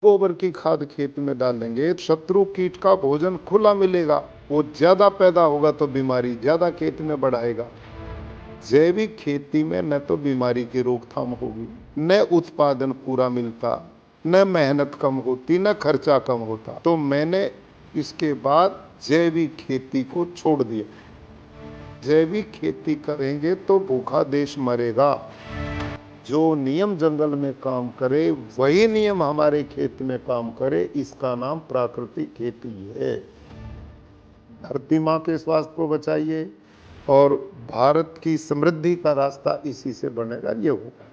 गोबर की खाद खेत में डालेंगे, शत्रु कीट का भोजन खुला मिलेगा, वो ज्यादा पैदा होगा तो बीमारी ज्यादा खेत में बढ़ाएगा। जैविक खेती में न तो बीमारी की रोकथाम होगी, न उत्पादन पूरा मिलता, न मेहनत कम होती, न खर्चा कम होता। तो मैंने इसके बाद जैविक खेती को छोड़ दिया। जैविक खेती करेंगे तो भूखा देश मरेगा। जो नियम जंगल में काम करे वही नियम हमारे खेत में काम करे, इसका नाम प्राकृतिक खेती है। धरती माँ के स्वास्थ्य को बचाइए और भारत की समृद्धि का रास्ता इसी से बनेगा। ये होगा।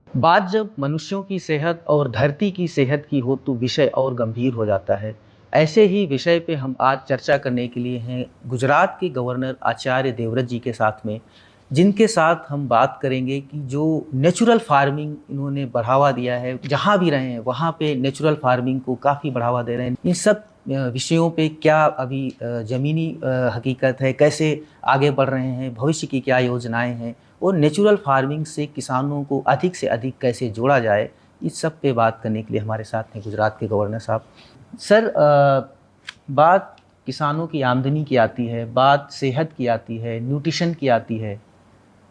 बात जब मनुष्यों की सेहत और धरती की सेहत की हो तो विषय और गंभीर हो जाता है। ऐसे ही विषय पे हम आज चर्चा करने के लिए हैं गुजरात के गवर्नर आचार्य देवव्रत जी के साथ में, जिनके साथ हम बात करेंगे कि जो नेचुरल फार्मिंग इन्होंने बढ़ावा दिया है, जहाँ भी रहे हैं वहाँ पे नेचुरल फार्मिंग को काफ़ी बढ़ावा दे रहे हैं। इन सब विषयों पे क्या अभी ज़मीनी हकीकत है, कैसे आगे बढ़ रहे हैं, भविष्य की क्या योजनाएं हैं और नेचुरल फार्मिंग से किसानों को अधिक से अधिक कैसे जोड़ा जाए, इस सब पे बात करने के लिए हमारे साथ हैं गुजरात के गवर्नर साहब। सर, बात किसानों की आमदनी की आती है, बात सेहत की आती है, न्यूट्रिशन की आती है,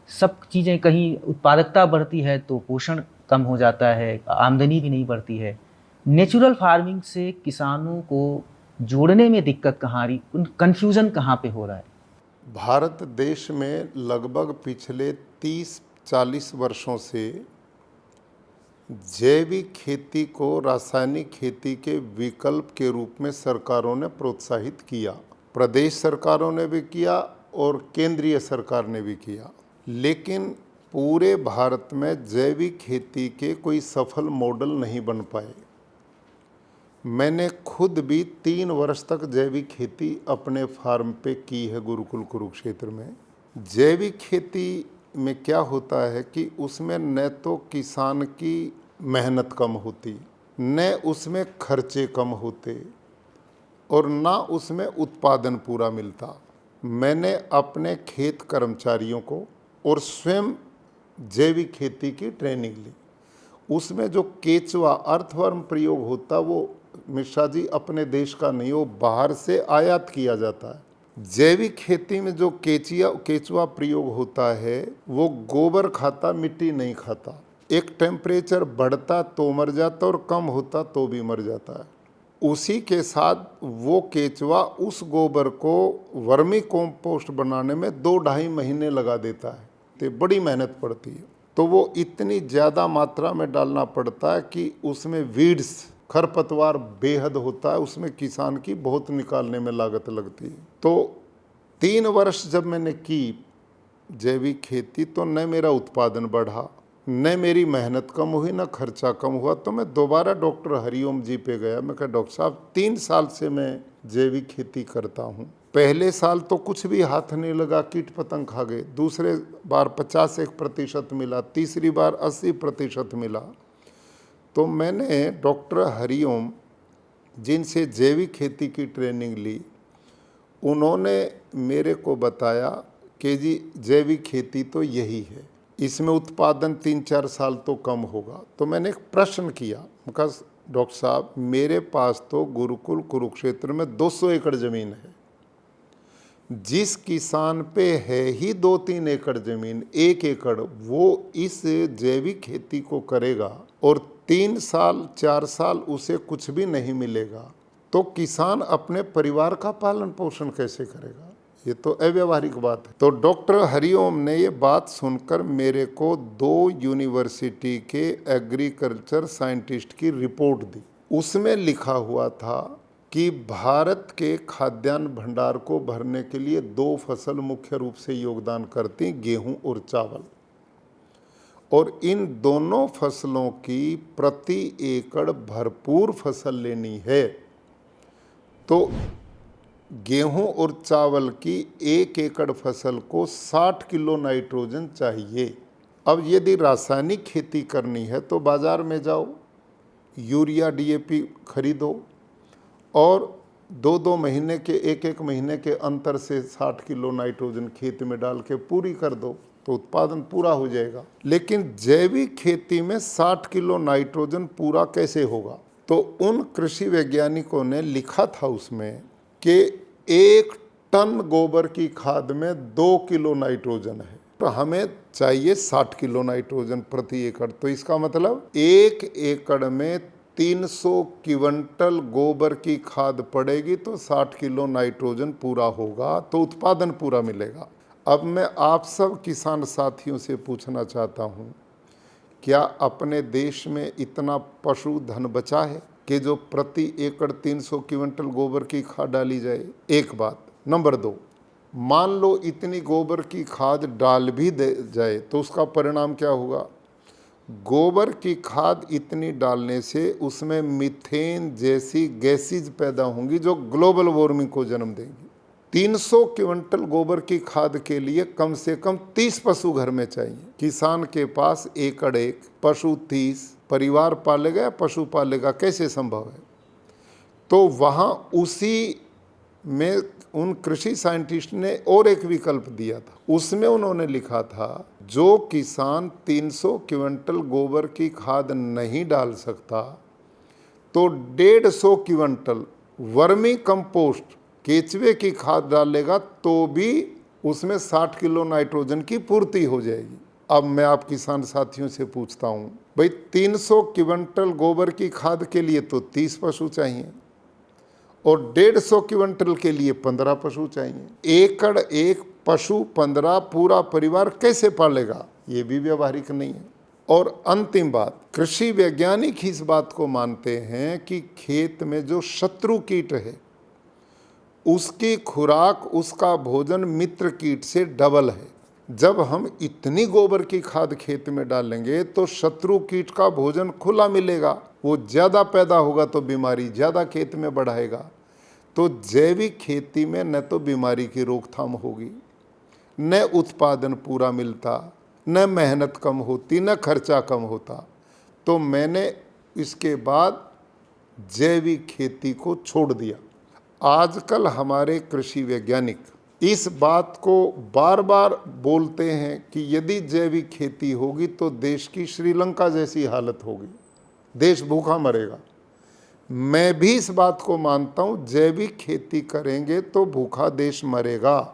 सब चीज़ें कहीं उत्पादकता बढ़ती है तो पोषण कम हो जाता है, आमदनी भी नहीं बढ़ती है। नेचुरल फार्मिंग से किसानों को जोड़ने में दिक्कत कहाँ आ रही, उन कन्फ्यूज़न कहाँ पे हो रहा है? भारत देश में लगभग पिछले 30-40 वर्षों से जैविक खेती को रासायनिक खेती के विकल्प के रूप में सरकारों ने प्रोत्साहित किया। प्रदेश सरकारों ने भी किया और केंद्रीय सरकार ने भी किया, लेकिन पूरे भारत में जैविक खेती के कोई सफल मॉडल नहीं बन पाए। मैंने खुद भी 3 वर्ष तक जैविक खेती अपने फार्म पे की है गुरुकुल कुरुक्षेत्र में। जैविक खेती में क्या होता है कि उसमें न तो किसान की मेहनत कम होती, न उसमें खर्चे कम होते और ना उसमें उत्पादन पूरा मिलता। मैंने अपने खेत कर्मचारियों को और स्वयं जैविक खेती की ट्रेनिंग ली। उसमें जो केचुआ अर्थवर्म प्रयोग होता वो मिश्रा जी अपने देश का नहीं, वो बाहर से आयात किया जाता है। जैविक खेती में जो केचुआ प्रयोग होता है वो गोबर खाता, मिट्टी नहीं खाता। एक टेम्परेचर बढ़ता तो मर जाता और कम होता तो भी मर जाता है। उसी के साथ वो केचुआ उस गोबर को वर्मी कंपोस्ट बनाने में 2-2.5 महीने लगा देता है, तो बड़ी मेहनत पड़ती है। तो वो इतनी ज़्यादा मात्रा में डालना पड़ता है कि उसमें वीड्स, खरपतवार बेहद होता है, उसमें किसान की बहुत निकालने में लागत लगती है। तो 3 वर्ष जब मैंने की जैविक खेती तो न मेरा उत्पादन बढ़ा, न मेरी मेहनत कम हुई, न खर्चा कम हुआ। तो मैं दोबारा डॉक्टर हरिओम जी पे गया। मैं कहा डॉक्टर साहब 3 साल से मैं जैविक खेती करता हूँ, पहले साल तो कुछ भी हाथ नहीं लगा, कीट पतंग खा गए। दूसरे बार 51% मिला, तीसरी बार 80% मिला। तो मैंने डॉक्टर हरिओम जिनसे जैविक खेती की ट्रेनिंग ली, उन्होंने मेरे को बताया कि जी जैविक खेती तो यही है, इसमें उत्पादन 3-4 साल तो कम होगा। तो मैंने एक प्रश्न किया, कहा डॉक्टर साहब मेरे पास तो गुरुकुल कुरुक्षेत्र में 200 एकड़ ज़मीन है, जिस किसान पे है ही 2-3 एकड़ ज़मीन, 1 एकड़ वो इस जैविक खेती को करेगा और 3 साल 4 साल उसे कुछ भी नहीं मिलेगा, तो किसान अपने परिवार का पालन पोषण कैसे करेगा? ये तो अव्यावहारिक बात है। तो डॉक्टर हरिओम ने ये बात सुनकर मेरे को 2 यूनिवर्सिटी के एग्रीकल्चर साइंटिस्ट की रिपोर्ट दी। उसमें लिखा हुआ था कि भारत के खाद्यान्न भंडार को भरने के लिए 2 फसल मुख्य रूप से योगदान करती, गेहूं और चावल। और इन दोनों फसलों की प्रति एकड़ भरपूर फसल लेनी है तो गेहूं और चावल की 1 एकड़ फसल को 60 किलो नाइट्रोजन चाहिए। अब यदि रासायनिक खेती करनी है तो बाजार में जाओ, यूरिया DAP खरीदो और दो दो महीने के, एक एक महीने के अंतर से 60 किलो नाइट्रोजन खेत में डाल के पूरी कर दो तो उत्पादन पूरा हो जाएगा। लेकिन जैविक खेती में 60 किलो नाइट्रोजन पूरा कैसे होगा? तो उन कृषि वैज्ञानिकों ने लिखा था उसमें कि 1 टन गोबर की खाद में 2 किलो नाइट्रोजन है, तो हमें चाहिए 60 किलो नाइट्रोजन प्रति एकड़। तो इसका मतलब 1 एकड़ में 300 क्विंटल गोबर की खाद पड़ेगी तो 60 किलो नाइट्रोजन पूरा होगा, तो उत्पादन पूरा मिलेगा। अब मैं आप सब किसान साथियों से पूछना चाहता हूँ, क्या अपने देश में इतना पशुधन बचा है कि जो प्रति एकड़ 300 क्विंटल गोबर की खाद डाली जाए? एक बात। नंबर 2, मान लो इतनी गोबर की खाद डाल भी दे जाए तो उसका परिणाम क्या होगा? गोबर की खाद इतनी डालने से उसमें मीथेन जैसी गैसेज पैदा होंगी जो ग्लोबल वार्मिंग को जन्म देंगी। 300 क्विंटल गोबर की खाद के लिए कम से कम 30 पशु घर में चाहिए। किसान के पास एकड़ एक, पशु 30, परिवार पालेगा या पशु पालेगा? कैसे संभव है? तो वहाँ उसी में उन कृषि साइंटिस्ट ने और एक विकल्प दिया था। उसमें उन्होंने लिखा था जो किसान 300 क्विंटल गोबर की खाद नहीं डाल सकता तो 150 क्विंटल वर्मी कंपोस्ट, केचुए की खाद डालेगा तो भी उसमें 60 किलो नाइट्रोजन की पूर्ति हो जाएगी। अब मैं आप किसान साथियों से पूछता हूँ, भाई 300 क्विंटल गोबर की खाद के लिए तो 30 पशु चाहिए और 150 क्विंटल के लिए 15 पशु चाहिए। एकड़ एक, पशु 15, पूरा परिवार कैसे पालेगा? ये भी व्यवहारिक नहीं है। और अंतिम बात, कृषि वैज्ञानिक इस बात को मानते हैं कि खेत में जो शत्रु कीट है उसकी खुराक, उसका भोजन मित्र कीट से डबल है। जब हम इतनी गोबर की खाद खेत में डालेंगे तो शत्रु कीट का भोजन खुला मिलेगा, वो ज़्यादा पैदा होगा तो बीमारी ज़्यादा खेत में बढ़ाएगा। तो जैविक खेती में न तो बीमारी की रोकथाम होगी, न उत्पादन पूरा मिलता, न मेहनत कम होती, न खर्चा कम होता। तो मैंने इसके बाद जैविक खेती को छोड़ दिया। आजकल हमारे कृषि वैज्ञानिक इस बात को बार बार बोलते हैं कि यदि जैविक खेती होगी तो देश की श्रीलंका जैसी हालत होगी, देश भूखा मरेगा। मैं भी इस बात को मानता हूँ, जैविक खेती करेंगे तो भूखा देश मरेगा।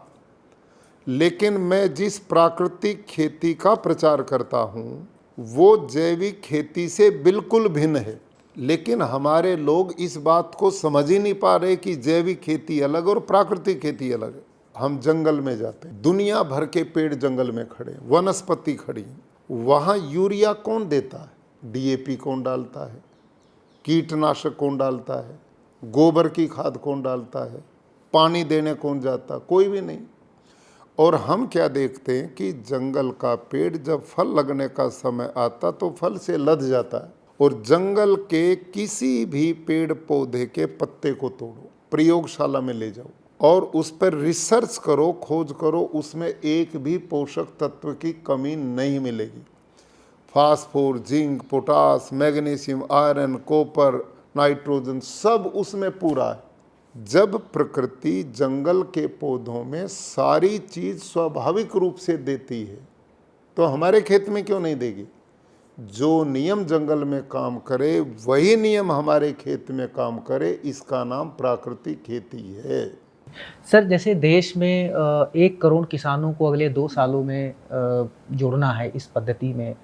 लेकिन मैं जिस प्राकृतिक खेती का प्रचार करता हूँ वो जैविक खेती से बिल्कुल भिन्न है। लेकिन हमारे लोग इस बात को समझ ही नहीं पा रहे कि जैविक खेती अलग और प्राकृतिक खेती अलग है। हम जंगल में जाते हैं, दुनिया भर के पेड़ जंगल में खड़े, वनस्पति खड़ी, वहाँ यूरिया कौन देता है? डीएपी कौन डालता है? कीटनाशक कौन डालता है? गोबर की खाद कौन डालता है? पानी देने कौन जाता? कोई भी नहीं। और हम क्या देखते हैं कि जंगल का पेड़ जब फल लगने का समय आता तो फल से लद जाता है, और जंगल के किसी भी पेड़ पौधे के पत्ते को तोड़ो, प्रयोगशाला में ले जाओ और उस पर रिसर्च करो, खोज करो, उसमें एक भी पोषक तत्व की कमी नहीं मिलेगी। Phosphor, zinc, potash, magnesium, iron, copper, nitrogen सब उसमें पूरा है। जब प्रकृति जंगल के पौधों में सारी चीज स्वाभाविक रूप से देती है तो हमारे खेत में क्यों नहीं देगी? जो नियम जंगल में काम करे वही नियम हमारे खेत में काम करे, इसका नाम प्राकृतिक खेती है। सर, जैसे देश में 1 करोड़ किसानों को अगले 2 सालों में जोड़ना है इस पद्धति में,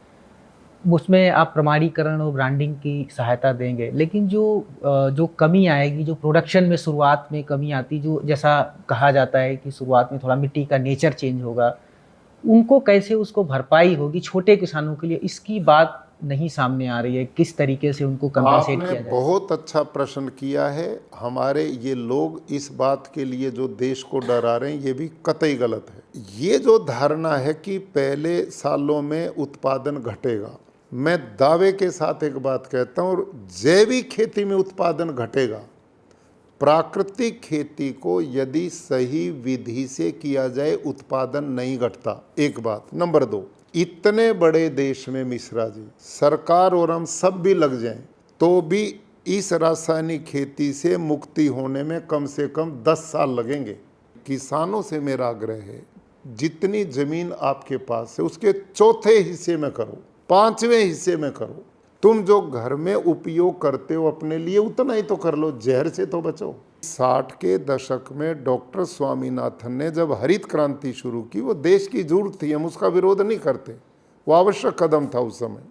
उसमें आप प्रमाणीकरण और ब्रांडिंग की सहायता देंगे, लेकिन जो कमी आएगी, जो प्रोडक्शन में शुरुआत में कमी आती, जो जैसा कहा जाता है कि शुरुआत में थोड़ा मिट्टी का नेचर चेंज होगा, उनको कैसे उसको भरपाई होगी छोटे किसानों के लिए, इसकी बात नहीं सामने आ रही है। किस तरीके से उनको कंपनसेट आपने किया जाए? बहुत अच्छा प्रश्न किया है। हमारे ये लोग इस बात के लिए जो देश को डरा रहे हैं ये भी कतई गलत है। ये जो धारणा है कि पहले सालों में उत्पादन घटेगा, मैं दावे के साथ एक बात कहता हूँ, जैविक खेती में उत्पादन घटेगा। प्राकृतिक खेती को यदि सही विधि से किया जाए उत्पादन नहीं घटता, एक बात। नंबर 2, इतने बड़े देश में मिश्रा जी, सरकार और हम सब भी लग जाएं तो भी इस रासायनिक खेती से मुक्ति होने में कम से कम 10 साल लगेंगे। किसानों से मेरा आग्रह है, जितनी जमीन आपके पास है उसके चौथे हिस्से में करो, 5वें हिस्से में करो। तुम जो घर में उपयोग करते हो अपने लिए उतना ही तो कर लो, जहर से तो बचो। 60 के दशक में डॉक्टर स्वामीनाथन ने जब हरित क्रांति शुरू की, वो देश की जरूरत थी, हम उसका विरोध नहीं करते, वो आवश्यक कदम था उस समय।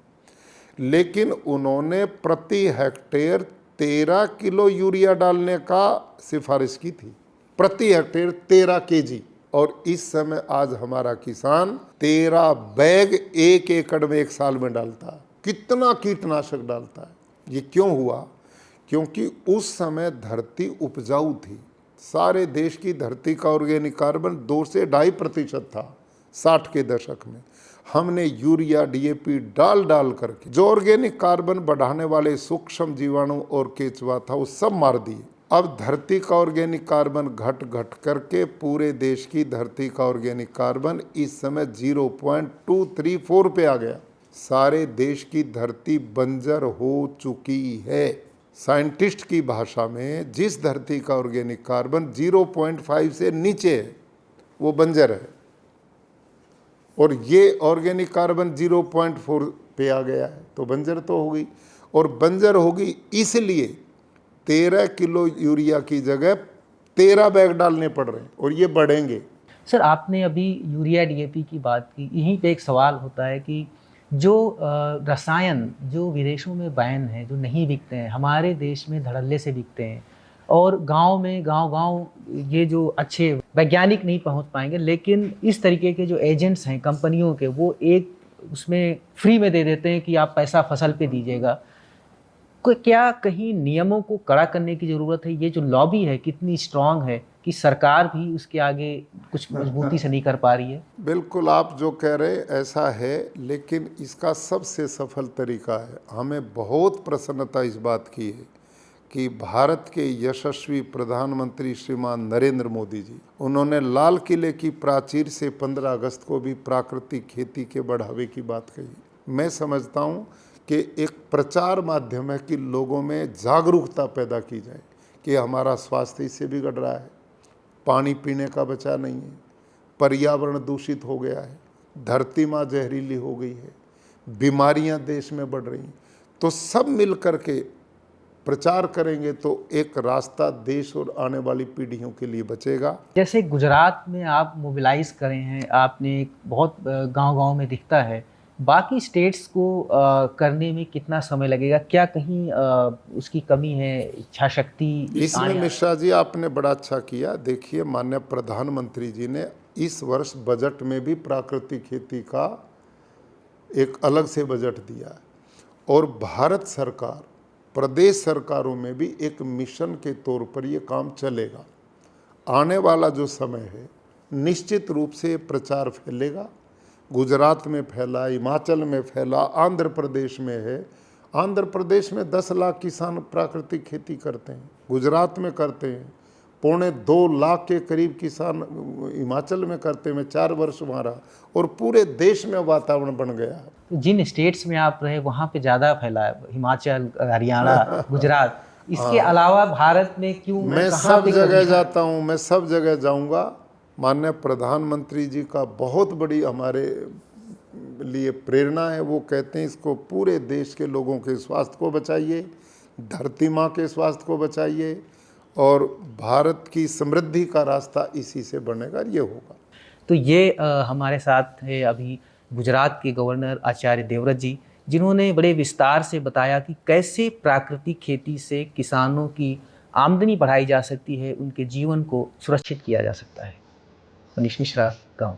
लेकिन उन्होंने प्रति हेक्टेयर 13 किलो यूरिया डालने का सिफारिश की थी, प्रति हेक्टेयर 13 केजी। और इस समय आज हमारा किसान 13 बैग 1 एकड़ में 1 साल में डालता है। कितना कीटनाशक डालता है। ये क्यों हुआ? क्योंकि उस समय धरती उपजाऊ थी। सारे देश की धरती का ऑर्गेनिक कार्बन 2 से 2.5% था 60 के दशक में। हमने यूरिया डीएपी डाल करके जो ऑर्गेनिक कार्बन बढ़ाने वाले सूक्ष्म जीवाणु और केचुआ था वो सब मार दिए। अब धरती का ऑर्गेनिक कार्बन घट करके पूरे देश की धरती का ऑर्गेनिक कार्बन इस समय 0.234 पे आ गया। सारे देश की धरती बंजर हो चुकी है। साइंटिस्ट की भाषा में जिस धरती का ऑर्गेनिक कार्बन 0.5 से नीचे है वो बंजर है, और ये ऑर्गेनिक कार्बन 0.4 पे आ गया है तो बंजर तो होगी। और बंजर होगी इसलिए 13 किलो यूरिया की जगह 13 बैग डालने पड़ रहे हैं, और ये बढ़ेंगे। सर, आपने अभी यूरिया डीएपी की बात की, यहीं पे एक सवाल होता है कि जो रसायन जो विदेशों में बैन है, जो नहीं बिकते हैं, हमारे देश में धड़ल्ले से बिकते हैं, और गांव में गांव ये जो अच्छे वैज्ञानिक नहीं पहुंच पाएंगे, लेकिन इस तरीके के जो एजेंट्स हैं कंपनियों के, वो एक उसमें फ्री में दे देते हैं कि आप पैसा फसल पे दीजिएगा। क्या कहीं नियमों को कड़ा करने की ज़रूरत है? ये जो लॉबी है कितनी स्ट्रांग है कि सरकार भी उसके आगे कुछ मजबूती से नहीं कर पा रही है? बिल्कुल, आप जो कह रहे ऐसा है, लेकिन इसका सबसे सफल तरीका है, हमें बहुत प्रसन्नता इस बात की है कि भारत के यशस्वी प्रधानमंत्री श्रीमान नरेंद्र मोदी जी, उन्होंने लाल किले की प्राचीर से 15 अगस्त को भी प्राकृतिक खेती के बढ़ावे की बात कही। मैं समझता हूँ कि एक प्रचार माध्यम है कि लोगों में जागरूकता पैदा की जाए कि हमारा स्वास्थ्य इससे बिगड़ रहा है, पानी पीने का बचा नहीं है, पर्यावरण दूषित हो गया है, धरती माँ जहरीली हो गई है, बीमारियां देश में बढ़ रही हैं। तो सब मिल कर के प्रचार करेंगे तो एक रास्ता देश और आने वाली पीढ़ियों के लिए बचेगा। जैसे गुजरात में आप मोबिलाइज करे हैं, आपने बहुत गांव-गांव में दिखता है, बाकी स्टेट्स को करने में कितना समय लगेगा? क्या कहीं उसकी कमी है, इच्छा शक्ति? इसमें मिश्रा जी आपने बड़ा अच्छा किया। देखिए, माननीय प्रधानमंत्री जी ने इस वर्ष बजट में भी प्राकृतिक खेती का एक अलग से बजट दिया है, और भारत सरकार प्रदेश सरकारों में भी एक मिशन के तौर पर ये काम चलेगा। आने वाला जो समय है निश्चित रूप से प्रचार फैलेगा। गुजरात में फैला, हिमाचल में फैला, आंध्र प्रदेश में है। आंध्र प्रदेश में 10 लाख किसान प्राकृतिक खेती करते हैं, गुजरात में करते हैं, 2.25 लाख के करीब किसान हिमाचल में करते हैं। 4 वर्ष वहाँ रहा और पूरे देश में वातावरण बन गया है। तो जिन स्टेट्स में आप रहे वहाँ पे ज़्यादा फैला है, हिमाचल, हरियाणा, गुजरात, इसके अलावा भारत में क्यों? मैं सब जगह जाता हूँ, मैं सब जगह जाऊँगा। माननीय प्रधानमंत्री जी का बहुत बड़ी हमारे लिए प्रेरणा है। वो कहते हैं इसको पूरे देश के लोगों के स्वास्थ्य को बचाइए, धरती माँ के स्वास्थ्य को बचाइए, और भारत की समृद्धि का रास्ता इसी से बनेगा, ये होगा। तो ये हमारे साथ है अभी गुजरात के गवर्नर आचार्य देवव्रत जी, जिन्होंने बड़े विस्तार से बताया कि कैसे प्राकृतिक खेती से किसानों की आमदनी बढ़ाई जा सकती है, उनके जीवन को सुरक्षित किया जा सकता है। मनीष मिश्रा, गाँव।